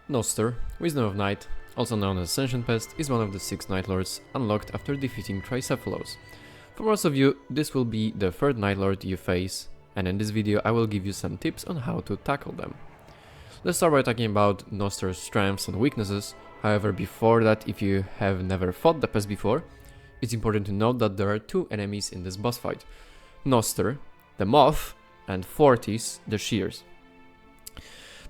Gnoster, Wisdom of Night, also known as Sentient Pest, is one of the 6 Night Lords unlocked after defeating Tricephalos. For most of you, this will be the 3rd Night Lord you face, and in this video I will give you some tips on how to tackle them. Let's start by talking about Gnoster's strengths and weaknesses. However, before that, if you have never fought the Pest before, it's important to note that there are 2 enemies in this boss fight. Gnoster, the Moth, and Fortis, the Shears.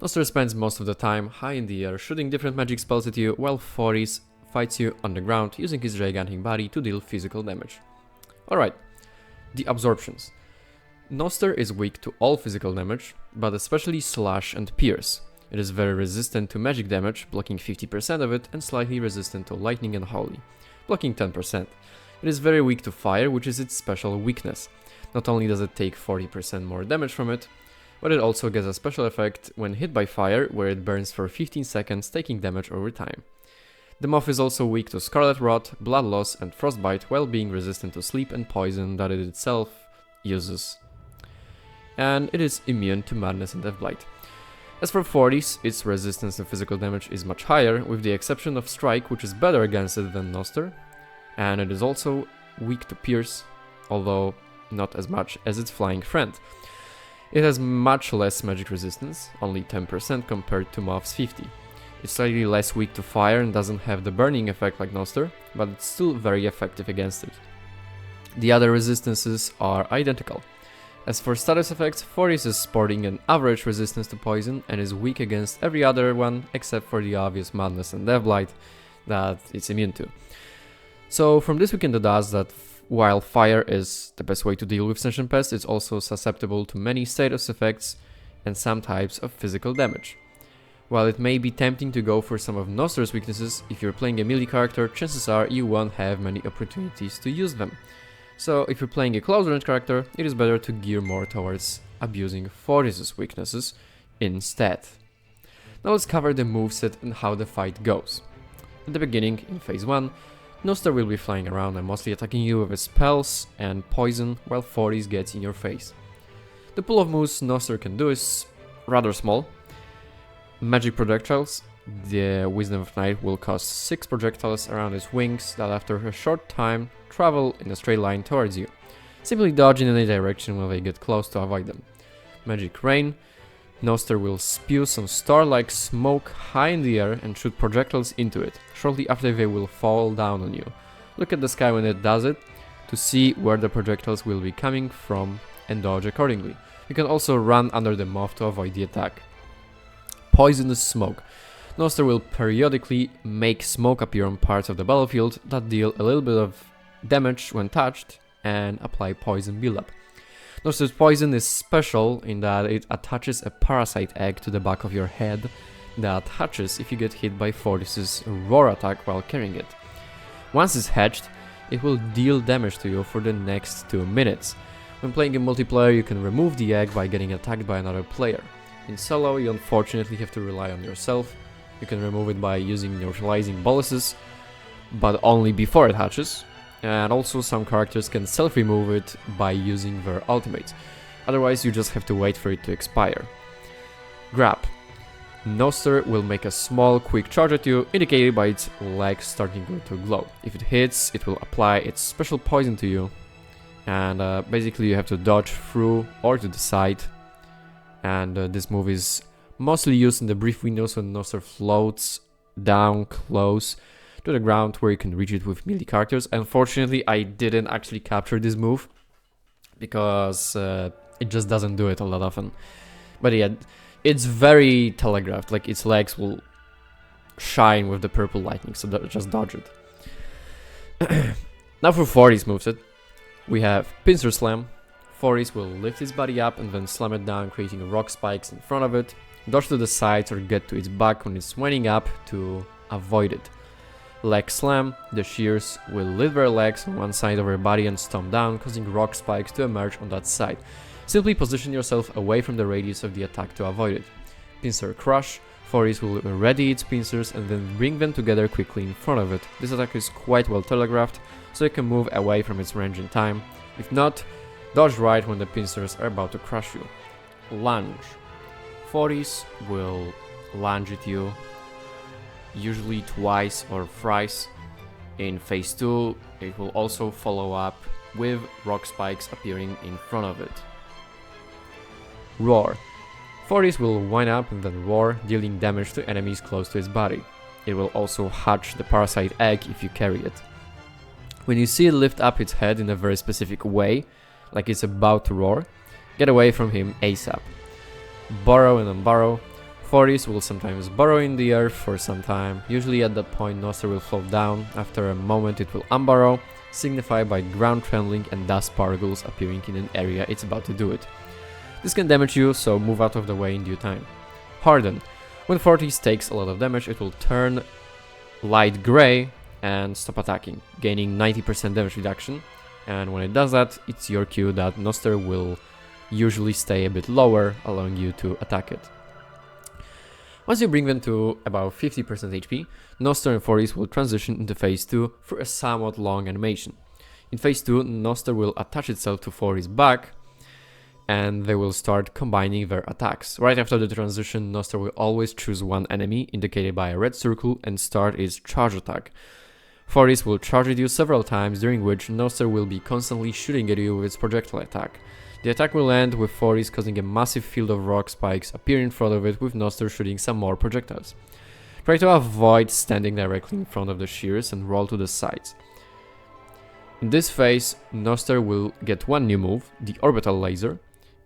Gnoster spends most of the time high in the air shooting different magic spells at you, while Fortis fights you on the ground using his gigantic body to deal physical damage. Alright, the absorptions. Gnoster is weak to all physical damage, but especially slash and pierce. It is very resistant to magic damage, blocking 50% of it, and slightly resistant to lightning and holy, blocking 10%. It is very weak to fire, which is its special weakness. Not only does it take 40% more damage from it, but it also gets a special effect when hit by fire, where it burns for 15 seconds, taking damage over time. The Moth is also weak to Scarlet Rot, Blood Loss, and Frostbite, while being resistant to sleep and poison that it itself uses. And it is immune to Madness and Deathblight. As for Fortis, its resistance to physical damage is much higher, with the exception of Strike, which is better against it than Gnoster, and it is also weak to Pierce, although not as much as its flying friend. It has much less magic resistance, only 10% compared to Moth's 50%. It's slightly less weak to fire and doesn't have the burning effect like Gnoster, but it's still very effective against it. The other resistances are identical. As for status effects, Fortis is sporting an average resistance to poison and is weak against every other one except for the obvious Madness and Deathblight that it's immune to. So from this we can deduce that while fire is the best way to deal with Sentient Pest, it's also susceptible to many status effects and some types of physical damage. While it may be tempting to go for some of Gnoster's weaknesses, if you're playing a melee character, chances are you won't have many opportunities to use them. So if you're playing a close range character, it is better to gear more towards abusing Fortis' weaknesses instead. Now let's cover the moveset and how the fight goes. At the beginning, in phase 1, Gnoster will be flying around and mostly attacking you with his spells and poison, while Fortis gets in your face. The pool of moves Gnoster can do is rather small. Magic projectiles. The Wisdom of Night will cast 6 projectiles around his wings that after a short time travel in a straight line towards you. Simply dodge in any direction when they get close to avoid them. Magic Rain. Gnoster will spew some star-like smoke high in the air and shoot projectiles into it. Shortly after they will fall down on you. Look at the sky when it does it to see where the projectiles will be coming from and dodge accordingly. You can also run under the Moth to avoid the attack. Poisonous Smoke. Gnoster will periodically make smoke appear on parts of the battlefield that deal a little bit of damage when touched and apply poison buildup. Gnoster's poison is special in that it attaches a parasite egg to the back of your head that hatches if you get hit by Fortis' roar attack while carrying it. Once it's hatched, it will deal damage to you for the next 2 minutes. When playing in multiplayer, you can remove the egg by getting attacked by another player. In solo, you unfortunately have to rely on yourself. You can remove it by using neutralizing boluses, but only before it hatches. And also some characters can self-remove it by using their ultimates. Otherwise you just have to wait for it to expire. Grab. Gnoster will make a small quick charge at you, indicated by its legs starting to glow. If it hits, it will apply its special poison to you. And basically you have to dodge through or to the side. And this move is mostly used in the brief windows when Gnoster floats down close to the ground where you can reach it with melee characters. Unfortunately, I didn't actually capture this move because it just doesn't do it all that often. But yeah, it's very telegraphed, like its legs will shine with the purple lightning, so just dodge it. Now for Fortis moveset, we have Pincer Slam. Fortis will lift his body up and then slam it down, creating rock spikes in front of it. Dodge to the sides or get to its back when it's swinging up to avoid it. Leg Slam. The Shears will lift their legs on one side of their body and stomp down, causing rock spikes to emerge on that side. Simply position yourself away from the radius of the attack to avoid it. Pincer Crush. Fortis will ready its pincers and then bring them together quickly in front of it. This attack is quite well telegraphed, so it can move away from its range in time. If not, dodge right when the pincers are about to crush you. Lunge. Fortis will lunge at you usually twice or thrice. In phase 2, it will also follow up with rock spikes appearing in front of it. Roar. Fortis will wind up and then roar, dealing damage to enemies close to its body. It will also hatch the parasite egg if you carry it. When you see it lift up its head in a very specific way, like it's about to roar, get away from him ASAP. Burrow and unburrow. Fortis will sometimes burrow in the earth for some time. Usually at that point Gnoster will float down. After a moment it will unburrow, signified by ground trembling and dust particles appearing in an area it's about to do it. This can damage you, so move out of the way in due time. Harden. When Fortis takes a lot of damage, it will turn light grey and stop attacking, gaining 90% damage reduction. And when it does that, it's your cue that Gnoster will usually stay a bit lower, allowing you to attack it. Once you bring them to about 50% HP, Gnoster and Fortis will transition into phase 2 for a somewhat long animation. In phase 2, Gnoster will attach itself to Fortis' back, and they will start combining their attacks. Right after the transition, Gnoster will always choose one enemy, indicated by a red circle, and start its charge attack. Fortis will charge at you several times, during which Gnoster will be constantly shooting at you with its projectile attack. The attack will end with Fortis causing a massive field of rock spikes appear in front of it, with Gnoster shooting some more projectiles. Try to avoid standing directly in front of the shears and roll to the sides. In this phase, Gnoster will get one new move, the orbital laser.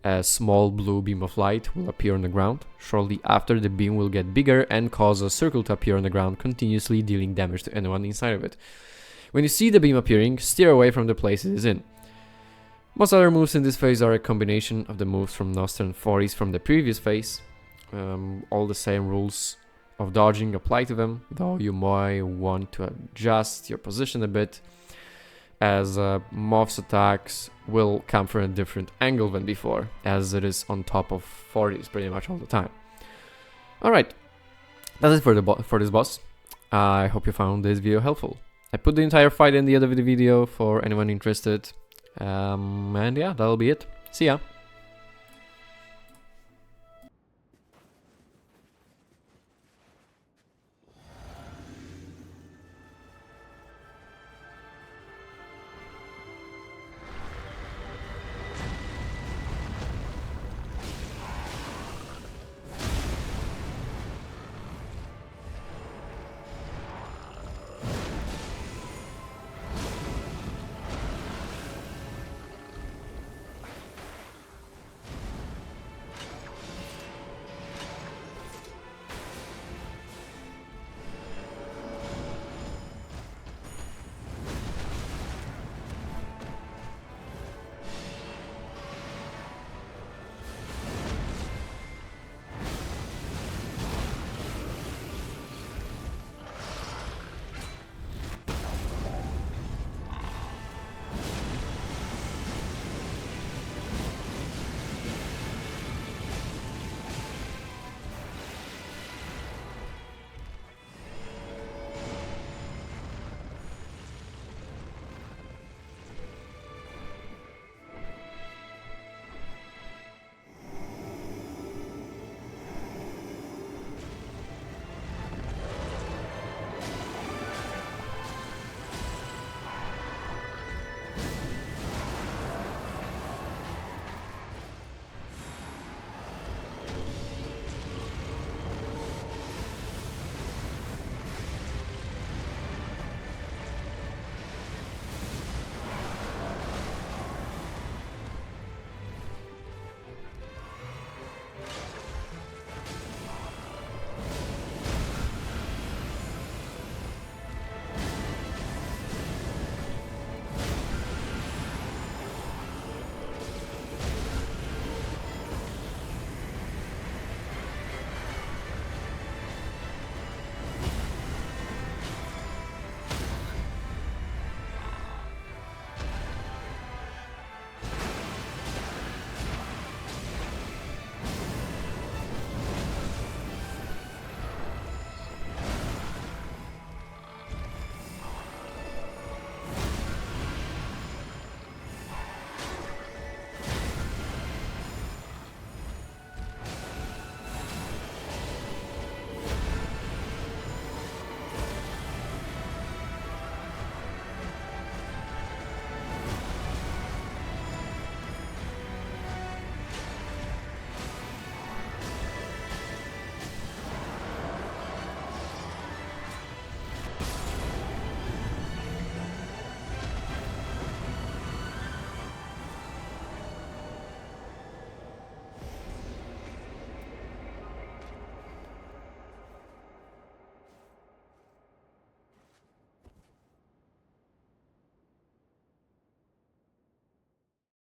A small blue beam of light will appear on the ground. Shortly after, the beam will get bigger and cause a circle to appear on the ground, continuously dealing damage to anyone inside of it. When you see the beam appearing, steer away from the place it is in. Most other moves in this phase are a combination of the moves from Gnoster and Fortis from the previous phase. All the same rules of dodging apply to them, though you might want to adjust your position a bit, as Moth's attacks will come from a different angle than before, as it is on top of Fortis pretty much all the time. Alright, that's it for this boss. I hope you found this video helpful. I put the entire fight in the other video for anyone interested. And yeah, that'll be it. See ya!